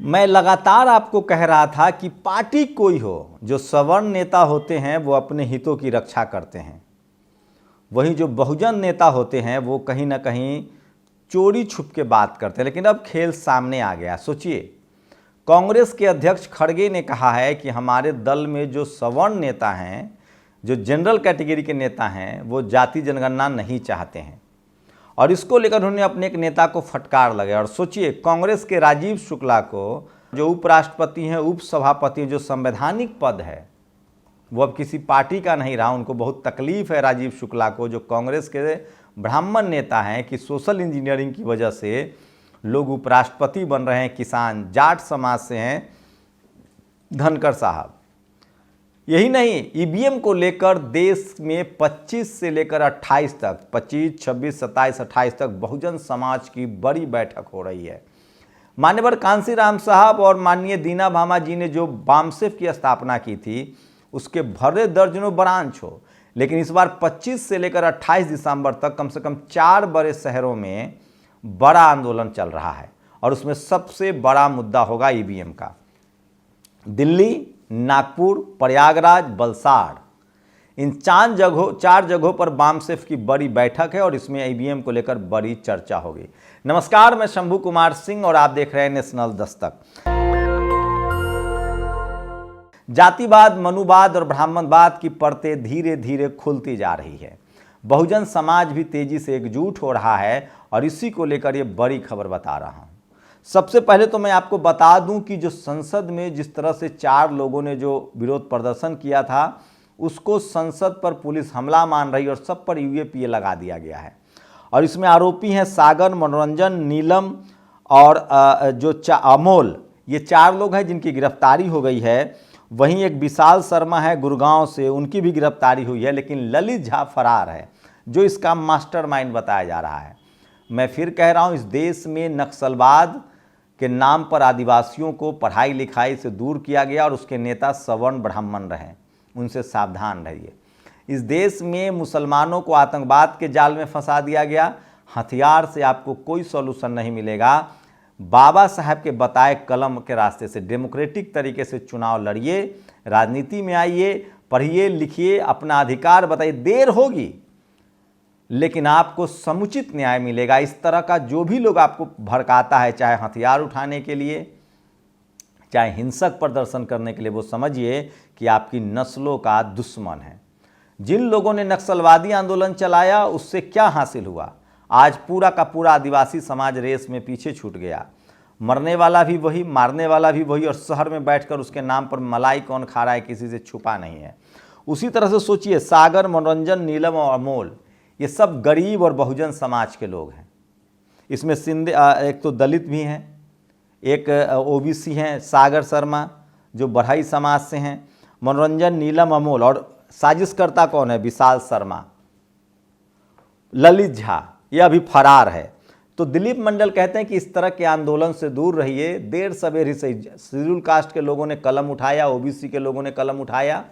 मैं लगातार आपको कह रहा था कि पार्टी कोई हो, जो सवर्ण नेता होते हैं वो अपने हितों की रक्षा करते हैं, वहीं जो बहुजन नेता होते हैं वो कहीं ना कहीं चोरी छुप के बात करते हैं। लेकिन अब खेल सामने आ गया। सोचिए, कांग्रेस के अध्यक्ष खड़गे ने कहा है कि हमारे दल में जो सवर्ण नेता हैं, जो जनरल कैटेगरी के नेता हैं, वो जाति जनगणना नहीं चाहते हैं और इसको लेकर उन्होंने अपने एक नेता को फटकार लगाया। और सोचिए, कांग्रेस के राजीव शुक्ला को, जो उपराष्ट्रपति हैं, उप सभापति, जो संवैधानिक पद है, वो अब किसी पार्टी का नहीं रहा। उनको बहुत तकलीफ है राजीव शुक्ला को, जो कांग्रेस के ब्राह्मण नेता हैं, कि सोशल इंजीनियरिंग की वजह से लोग उपराष्ट्रपति बन रहे हैं। किसान जाट समाज से हैं धनकर साहब। यही नहीं, ईवीएम को लेकर देश में 25 से लेकर 28 तक, 25, 26, 27, 28 तक बहुजन समाज की बड़ी बैठक हो रही है। मान्यवर कांशीराम साहब और माननीय दीना भामा जी ने जो बामसेफ की स्थापना की थी, उसके भरे दर्जनों ब्रांच हो, लेकिन इस बार 25 से लेकर 28 दिसंबर तक कम से कम 4 बड़े शहरों में बड़ा आंदोलन चल रहा है और उसमें सबसे बड़ा मुद्दा होगा ईवीएम का। दिल्ली, नागपुर, प्रयागराज, वलसाड़, इन 4 जगहों पर बामसेफ की बड़ी बैठक है और इसमें ईवीएम को लेकर बड़ी चर्चा होगी। नमस्कार, मैं शंभू कुमार सिंह और आप देख रहे हैं नेशनल दस्तक। जातिवाद, मनुवाद और ब्राह्मणवाद की परतें धीरे धीरे खुलती जा रही है। बहुजन समाज भी तेजी से एकजुट हो रहा है और इसी को लेकर ये बड़ी खबर बता रहा हूं। सबसे पहले तो मैं आपको बता दूं कि जो संसद में जिस तरह से 4 लोगों ने जो विरोध प्रदर्शन किया था, उसको संसद पर पुलिस हमला मान रही और सब पर यूएपीए लगा दिया गया है। और इसमें आरोपी हैं सागर, मनोरंजन, नीलम और अमोल। ये 4 लोग हैं जिनकी गिरफ्तारी हो गई है। वहीं एक विशाल शर्मा है गुड़गांव से, उनकी भी गिरफ्तारी हुई है। लेकिन ललित झा फरार है, जो इसका मास्टरमाइंड बताया जा रहा है। मैं फिर कह रहा हूं, इस देश में नक्सलवाद के नाम पर आदिवासियों को पढ़ाई लिखाई से दूर किया गया और उसके नेता सवर्ण ब्राह्मण रहे। उनसे सावधान रहिए। इस देश में मुसलमानों को आतंकवाद के जाल में फंसा दिया गया। हथियार से आपको कोई सॉल्यूशन नहीं मिलेगा। बाबा साहब के बताए कलम के रास्ते से डेमोक्रेटिक तरीके से चुनाव लड़िए, राजनीति में आइए, पढ़िए लिखिए, अपना अधिकार बताइए। देर होगी लेकिन आपको समुचित न्याय मिलेगा। इस तरह का जो भी लोग आपको भड़काता है, चाहे हथियार उठाने के लिए, चाहे हिंसक प्रदर्शन करने के लिए, वो समझिए कि आपकी नस्लों का दुश्मन है। जिन लोगों ने नक्सलवादी आंदोलन चलाया, उससे क्या हासिल हुआ? आज पूरा का पूरा आदिवासी समाज रेस में पीछे छूट गया। मरने वाला भी वही, मारने वाला भी वही, और शहर में बैठकर उसके नाम पर मलाई कौन खा रहा है किसी से छुपा नहीं है। उसी तरह से सोचिए, सागर, मनोरंजन, नीलम और अमोल, ये सब गरीब और बहुजन समाज के लोग हैं। इसमें सिंध एक तो दलित भी हैं, एक ओबीसी हैं, सागर शर्मा जो बढ़ई समाज से हैं, मनोरंजन, नीलम, अमोल, और साजिशकर्ता कौन है? विशाल शर्मा। ललित झा ये अभी फरार है। तो दिलीप मंडल कहते हैं कि इस तरह के आंदोलन से दूर रहिए। देर सवेर ही सही, शेड्यूल कास्ट के लोगों ने कलम उठाया, ओबीसी के लोगों ने कलम उठाया।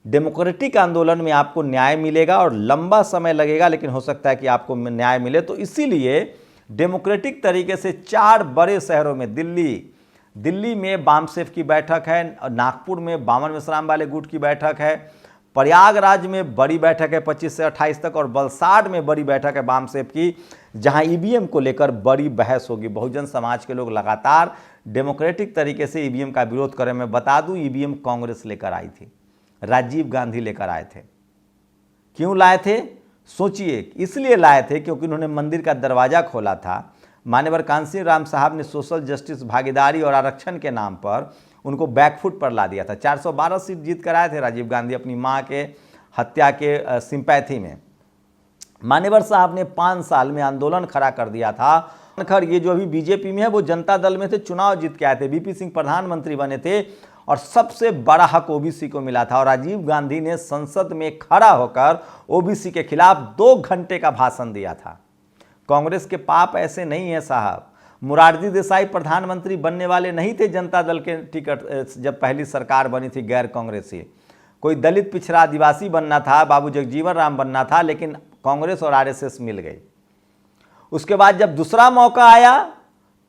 डेमोक्रेटिक आंदोलन में आपको न्याय मिलेगा और लंबा समय लगेगा, लेकिन हो सकता है कि आपको न्याय मिले। तो इसीलिए डेमोक्रेटिक तरीके से 4 बड़े शहरों में, दिल्ली में बामसेफ की बैठक है, नागपुर में बामन मिश्राम वाले गुट की बैठक है, प्रयागराज में बड़ी बैठक है 25 से 28 तक, और वलसाड़ में बड़ी बैठक है बामसेफ की, जहां ईवीएम को लेकर बड़ी बहस होगी। बहुजन समाज के लोग लगातार डेमोक्रेटिक तरीके से ईवीएम का विरोध करें। मैं बता दूं, ईवीएम कांग्रेस लेकर आई थी, राजीव गांधी लेकर आए थे। क्यों लाए थे? सोचिए, इसलिए लाए थे क्योंकि उन्होंने मंदिर का दरवाजा खोला था। मान्यवर कांशीराम साहब ने सोशल जस्टिस, भागीदारी और आरक्षण के नाम पर उनको बैकफुट पर ला दिया था। 412 सीट जीत कर आए थे राजीव गांधी अपनी मां के हत्या के सिंपैथी में। मान्यवर साहब ने 5 साल में आंदोलन खड़ा कर दिया था। खैर, ये जो अभी बीजेपी में है वो जनता दल में थे, चुनाव जीत के आए थे, वीपी सिंह प्रधानमंत्री बने थे और सबसे बड़ा हक ओबीसी को मिला था। और राजीव गांधी ने संसद में खड़ा होकर ओबीसी के खिलाफ 2 घंटे का भाषण दिया था। कांग्रेस के पाप ऐसे नहीं है साहब। मोरारजी देसाई प्रधानमंत्री बनने वाले नहीं थे जनता दल के टिकट, जब पहली सरकार बनी थी गैर कांग्रेसी। कोई दलित पिछड़ा आदिवासी बनना था, बाबू जगजीवन राम बनना था, लेकिन कांग्रेस और आरएसएस मिल गई। उसके बाद जब दूसरा मौका आया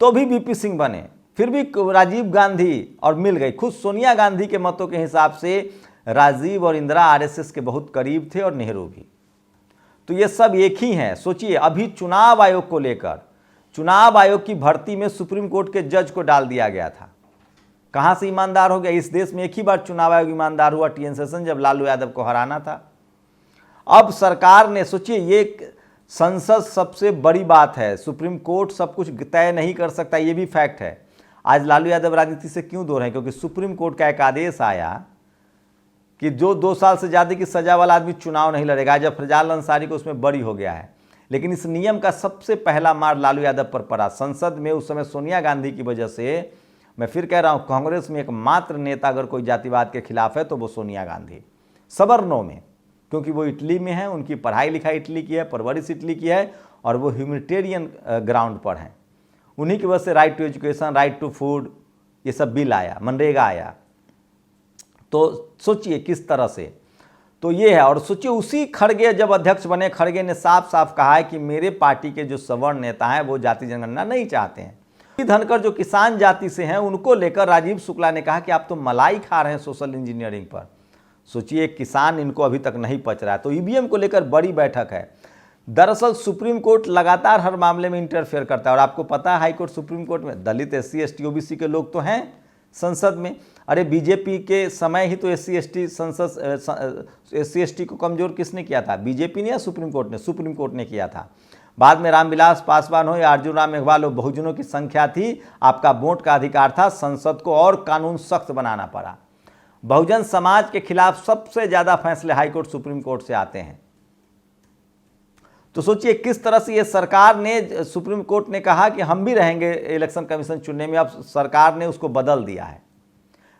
तो भी वीपी सिंह बने, फिर भी राजीव गांधी और मिल गई। खुद सोनिया गांधी के मतों के हिसाब से राजीव और इंदिरा आरएसएस के बहुत करीब थे और नेहरू भी। तो ये सब एक ही हैं। सोचिए, अभी चुनाव आयोग को लेकर, चुनाव आयोग की भर्ती में सुप्रीम कोर्ट के जज को डाल दिया गया था। कहां से ईमानदार हो गया? इस देश में एक ही बार चुनाव आयोग ईमानदार हुआ, टीएन सेशन, जब लालू यादव को हराना था। अब सरकार ने, सोचिए, ये संसद सबसे बड़ी बात है, सुप्रीम कोर्ट सब कुछ तय नहीं कर सकता, ये भी फैक्ट है। आज लालू यादव राजनीति से क्यों दूर हैं? क्योंकि सुप्रीम कोर्ट का एक आदेश आया कि जो 2 साल से ज़्यादा की सजा वाला आदमी चुनाव नहीं लड़ेगा। जब फरजाल अंसारी को उसमें बरी हो गया है, लेकिन इस नियम का सबसे पहला मार लालू यादव पर पड़ा। संसद में उस समय सोनिया गांधी की वजह से, मैं फिर कह रहा हूँ, कांग्रेस में एकमात्र नेता अगर कोई जातिवाद के खिलाफ है तो वो सोनिया गांधी, सवर्णों में, क्योंकि वो इटली में है, उनकी पढ़ाई लिखाई इटली की है, परवरिश इटली की है, और वो ह्यूमैनिटेरियन ग्राउंड पर हैं। उन्हीं की वजह से right to education, right to food, ये सब बिल आया, मनरेगा आया। तो सोचिए किस तरह से, तो ये है। और सोचिए, उसी खड़गे जब अध्यक्ष बने, खड़गे ने साफ साफ कहा है कि मेरे पार्टी के जो सवर्ण नेता हैं वो जाति जनगणना नहीं चाहते हैं। धनकर जो किसान जाति से हैं, उनको लेकर राजीव शुक्ला ने कहा कि आप तो मलाई खा रहे हैं सोशल इंजीनियरिंग पर। सोचिए, किसान इनको अभी तक नहीं पच रहा है। तो ईवीएम को लेकर बड़ी बैठक है। दरअसल सुप्रीम कोर्ट लगातार हर मामले में इंटरफेयर करता है, और आपको पता है हाईकोर्ट सुप्रीम कोर्ट में दलित, SC ST OBC के लोग तो हैं संसद में। अरे बीजेपी के समय ही तो SC ST संसद, SC ST को कमजोर किसने किया था? बीजेपी ने या सुप्रीम कोर्ट ने? सुप्रीम कोर्ट ने किया था। बाद में रामविलास पासवान हो या अर्जुन राम मेघवाल हो, बहुजनों की संख्या थी, आपका वोट का अधिकार था, संसद को और कानून सख्त बनाना पड़ा। बहुजन समाज के खिलाफ सबसे ज्यादा फैसले हाईकोर्ट सुप्रीम कोर्ट से आते हैं। तो सोचिए किस तरह से ये सरकार ने, सुप्रीम कोर्ट ने कहा कि हम भी रहेंगे इलेक्शन कमीशन चुनने में, अब सरकार ने उसको बदल दिया है।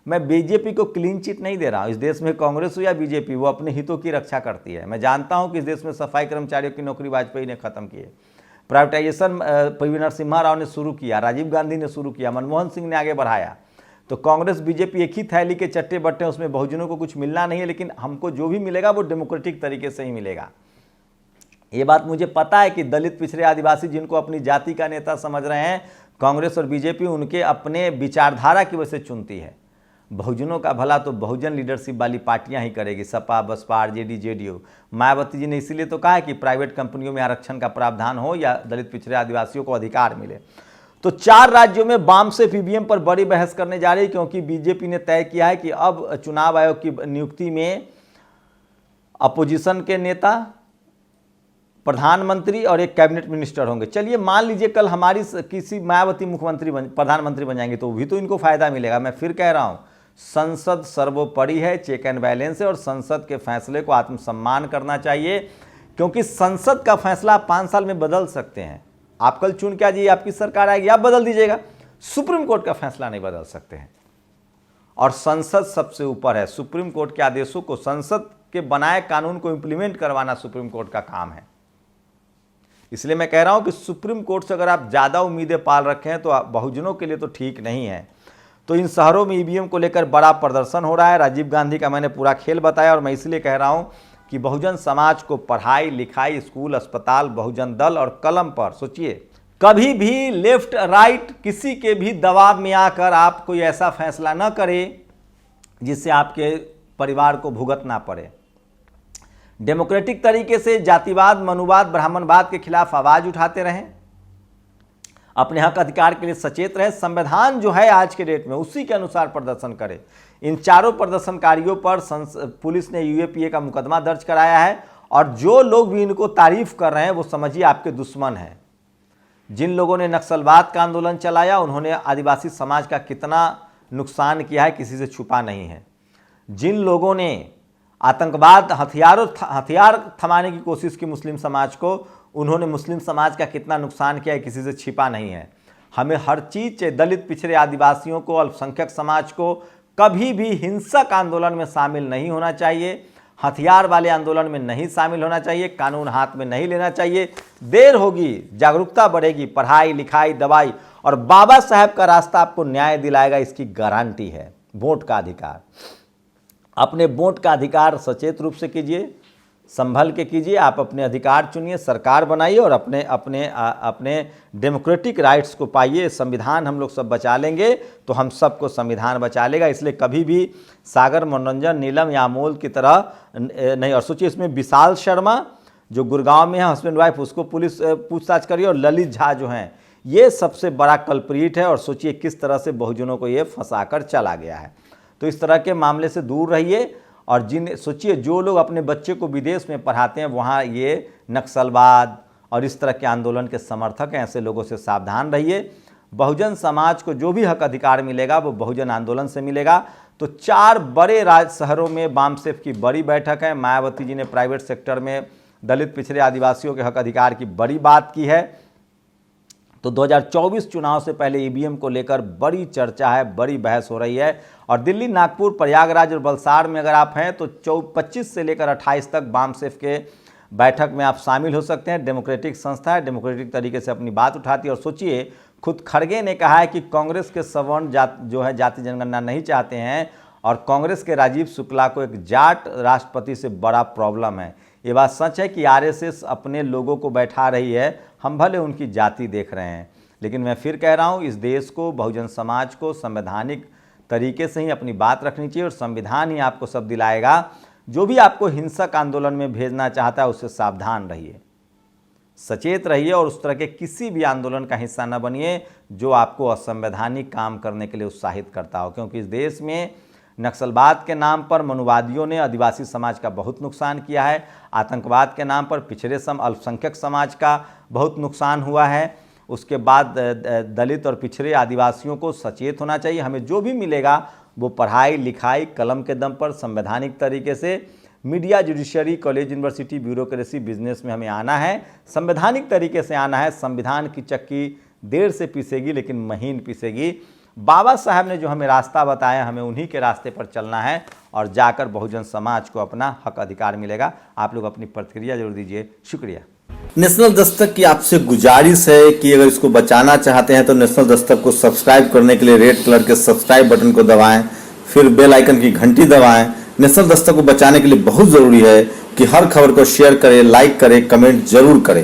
मैं बीजेपी को क्लीन चिट नहीं दे रहा हूँ। इस देश में कांग्रेस हो या बीजेपी, वो अपने हितों की रक्षा करती है। मैं जानता हूँ कि इस देश में सफाई कर्मचारियों की नौकरी वाजपेयी ने खत्म की है, प्राइवेटाइजेशन पीवी नरसिम्हा राव ने शुरू किया, राजीव गांधी ने शुरू किया, मनमोहन सिंह ने आगे बढ़ाया। तो कांग्रेस बीजेपी एक ही थैली के चट्टे बट्टे, उसमें बहुजनों को कुछ मिलना नहीं है, लेकिन हमको जो भी मिलेगा वो डेमोक्रेटिक तरीके से ही मिलेगा। ये बात मुझे पता है कि दलित, पिछड़े, आदिवासी, जिनको अपनी जाति का नेता समझ रहे हैं, कांग्रेस और बीजेपी उनके अपने विचारधारा की वजह से चुनती है। बहुजनों का भला तो बहुजन लीडरशिप वाली पार्टियां ही करेगी, सपा, बसपा, आरजेडी, जेडीयू। मायावती जी ने इसीलिए तो कहा है कि प्राइवेट कंपनियों में आरक्षण का प्रावधान हो या दलित, पिछड़े, आदिवासियों को अधिकार मिले। तो 4 राज्यों में वाम से ईवीएम पर बड़ी बहस करने जा रही है, क्योंकि बीजेपी ने तय किया है कि अब चुनाव आयोग की नियुक्ति में अपोजिशन के नेता, प्रधानमंत्री और एक कैबिनेट मिनिस्टर होंगे। चलिए मान लीजिए कल हमारी किसी मायावती प्रधानमंत्री बन जाएंगे, तो भी तो इनको फायदा मिलेगा। मैं फिर कह रहा हूं, संसद सर्वोपरि है, चेक एंड बैलेंस है, और संसद के फैसले को आत्मसम्मान करना चाहिए, क्योंकि संसद का फैसला 5 साल में बदल सकते हैं। आप कल चुन के आ जाइए, आपकी सरकार आएगी, आप बदल दीजिएगा, सुप्रीम कोर्ट का फैसला नहीं बदल सकते हैं। और संसद सबसे ऊपर है। सुप्रीम कोर्ट के आदेशों को, संसद के बनाए कानून को इंप्लीमेंट करवाना सुप्रीम कोर्ट का काम है। इसलिए मैं कह रहा हूं कि सुप्रीम कोर्ट से अगर आप ज़्यादा उम्मीदें पाल रखे हैं तो बहुजनों के लिए तो ठीक नहीं है। तो इन शहरों में ईवीएम को लेकर बड़ा प्रदर्शन हो रहा है। राजीव गांधी का मैंने पूरा खेल बताया, और मैं इसलिए कह रहा हूं कि बहुजन समाज को पढ़ाई लिखाई, स्कूल, अस्पताल, बहुजन दल और कलम पर, सोचिए, कभी भी लेफ्ट राइट किसी के भी दबाव में आकर आप कोई ऐसा फैसला न करें जिससे आपके परिवार को भुगतना पड़े। डेमोक्रेटिक तरीके से जातिवाद, मनुवाद, ब्राह्मणवाद के खिलाफ आवाज उठाते रहें, अपने हक अधिकार के लिए सचेत रहे। संविधान जो है आज के डेट में, उसी के अनुसार प्रदर्शन करें। इन चारों प्रदर्शनकारियों पर पुलिस ने UAPA का मुकदमा दर्ज कराया है, और जो लोग भी इनको तारीफ कर रहे हैं वो समझिए आपके दुश्मन हैं। जिन लोगों ने नक्सलवाद का आंदोलन चलाया, उन्होंने आदिवासी समाज का कितना नुकसान किया है किसी से छुपा नहीं है। जिन लोगों ने आतंकवाद, हथियार थमाने की कोशिश की मुस्लिम समाज को, उन्होंने मुस्लिम समाज का कितना नुकसान किया है किसी से छिपा नहीं है। हमें हर चीज़ से दलित, पिछड़े, आदिवासियों को, अल्पसंख्यक समाज को कभी भी हिंसक आंदोलन में शामिल नहीं होना चाहिए, हथियार वाले आंदोलन में नहीं शामिल होना चाहिए, कानून हाथ में नहीं लेना चाहिए। देर होगी, जागरूकता बढ़ेगी, पढ़ाई लिखाई, दवाई, और बाबा साहब का रास्ता आपको न्याय दिलाएगा, इसकी गारंटी है। वोट का अधिकार, अपने वोट का अधिकार सचेत रूप से कीजिए, संभल के कीजिए, आप अपने अधिकार चुनिए, सरकार बनाइए और अपने डेमोक्रेटिक राइट्स को पाइए। संविधान हम लोग सब बचा लेंगे तो हम सबको संविधान बचा लेगा। इसलिए कभी भी सागर मनोरंजन, नीलम या अमोल की तरह नहीं। और सोचिए इसमें विशाल शर्मा जो गुड़गांव में है, हस्बैंड वाइफ, उसको पुलिस पूछताछ करिए, और ललित झा जो हैं ये सबसे बड़ा कल्प्रीट है। और सोचिए किस तरह से बहुजनों को ये फंसाकर चला गया है। तो इस तरह के मामले से दूर रहिए। और सोचिए जो लोग अपने बच्चे को विदेश में पढ़ाते हैं वहाँ ये नक्सलवाद और इस तरह के आंदोलन के समर्थक हैं, ऐसे लोगों से सावधान रहिए। बहुजन समाज को जो भी हक अधिकार मिलेगा वो बहुजन आंदोलन से मिलेगा। तो 4 बड़े शहरों में बामसेफ की बड़ी बैठक है। मायावती जी ने प्राइवेट सेक्टर में दलित, पिछड़े, आदिवासियों के हक अधिकार की बड़ी बात की है। तो 2024 चुनाव से पहले ईवीएम को लेकर बड़ी चर्चा है, बड़ी बहस हो रही है। और दिल्ली, नागपुर, प्रयागराज और वलसाड़ में अगर आप हैं तो 25 से लेकर 28 तक बामसेफ के बैठक में आप शामिल हो सकते हैं। डेमोक्रेटिक संस्था है, डेमोक्रेटिक तरीके से अपनी बात उठाती है। और सोचिए खुद खड़गे ने कहा है कि कांग्रेस के सवर्ण जो है जाति जनगणना नहीं चाहते हैं, और कांग्रेस के राजीव शुक्ला को एक जाट राष्ट्रपति से बड़ा प्रॉब्लम है। ये बात सच है कि आरएसएस अपने लोगों को बैठा रही है, हम भले उनकी जाति देख रहे हैं। लेकिन मैं फिर कह रहा हूँ, इस देश को, बहुजन समाज को संवैधानिक तरीके से ही अपनी बात रखनी चाहिए, और संविधान ही आपको सब दिलाएगा। जो भी आपको हिंसक आंदोलन में भेजना चाहता है उससे सावधान रहिए, सचेत रहिए, और उस तरह के किसी भी आंदोलन का हिस्सा न बनिए जो आपको असंवैधानिक काम करने के लिए उत्साहित करता हो। क्योंकि इस देश में नक्सलवाद के नाम पर मनुवादियों ने आदिवासी समाज का बहुत नुकसान किया है। आतंकवाद के नाम पर पिछड़े अल्पसंख्यक समाज का बहुत नुकसान हुआ है। उसके बाद दलित और पिछड़े आदिवासियों को सचेत होना चाहिए। हमें जो भी मिलेगा वो पढ़ाई लिखाई कलम के दम पर संवैधानिक तरीके से, media, judiciary, college, university, bureaucracy, business में हमें आना है, संवैधानिक तरीके से आना है। संविधान की चक्की देर से पीसेगी लेकिन महीन पीसेगी। बाबा साहब ने जो हमें रास्ता बताया, हमें उन्हीं के रास्ते पर चलना है और जाकर बहुजन समाज को अपना हक अधिकार मिलेगा। आप लोग अपनी प्रतिक्रिया जरूर दीजिए। शुक्रिया। नेशनल दस्तक की आपसे गुजारिश है कि अगर इसको बचाना चाहते हैं तो नेशनल दस्तक को सब्सक्राइब करने के लिए रेड कलर के सब्सक्राइब बटन को दबाएं, फिर बेल आइकन की घंटी दबाएं। नेशनल दस्तक को बचाने के लिए बहुत जरूरी है कि हर खबर को शेयर करें, लाइक करें, कमेंट जरूर करें।